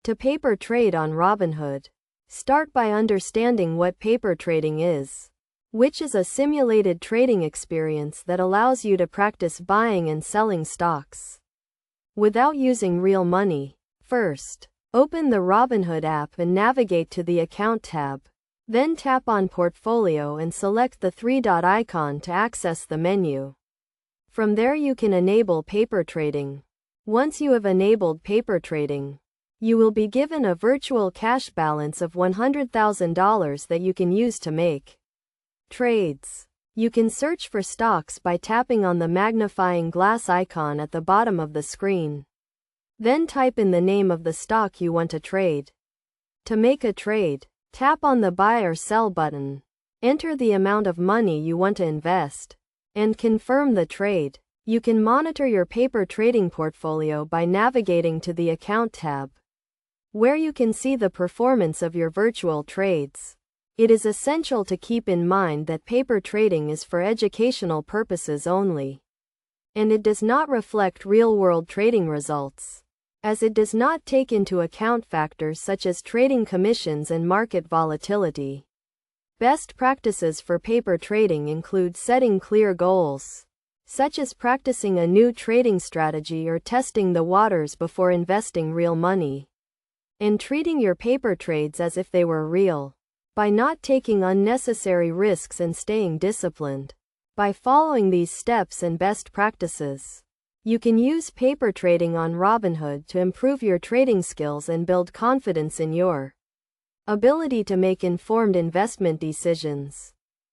To paper trade on Robinhood. Start by understanding what paper trading is, which is a simulated trading experience that allows you to practice buying and selling stocks without using real money. First, open the Robinhood app and navigate to the Account tab. Then tap on Portfolio and select the three-dot icon to access the menu. From there you can enable paper trading. Once you have enabled paper trading, you will be given a virtual cash balance of $100,000 that you can use to make trades. You can search for stocks by tapping on the magnifying glass icon at the bottom of the screen. Then type in the name of the stock you want to trade. To make a trade, tap on the buy or sell button. Enter the amount of money you want to invest, and confirm the trade. You can monitor your paper trading portfolio by navigating to the Account tab, where you can see the performance of your virtual trades. It is essential to keep in mind that paper trading is for educational purposes only, and it does not reflect real-world trading results, as it does not take into account factors such as trading commissions and market volatility. Best practices for paper trading include setting clear goals, such as practicing a new trading strategy or testing the waters before investing real money, and treating your paper trades as if they were real, by not taking unnecessary risks and staying disciplined. By following these steps and best practices, you can use paper trading on Robinhood to improve your trading skills and build confidence in your ability to make informed investment decisions.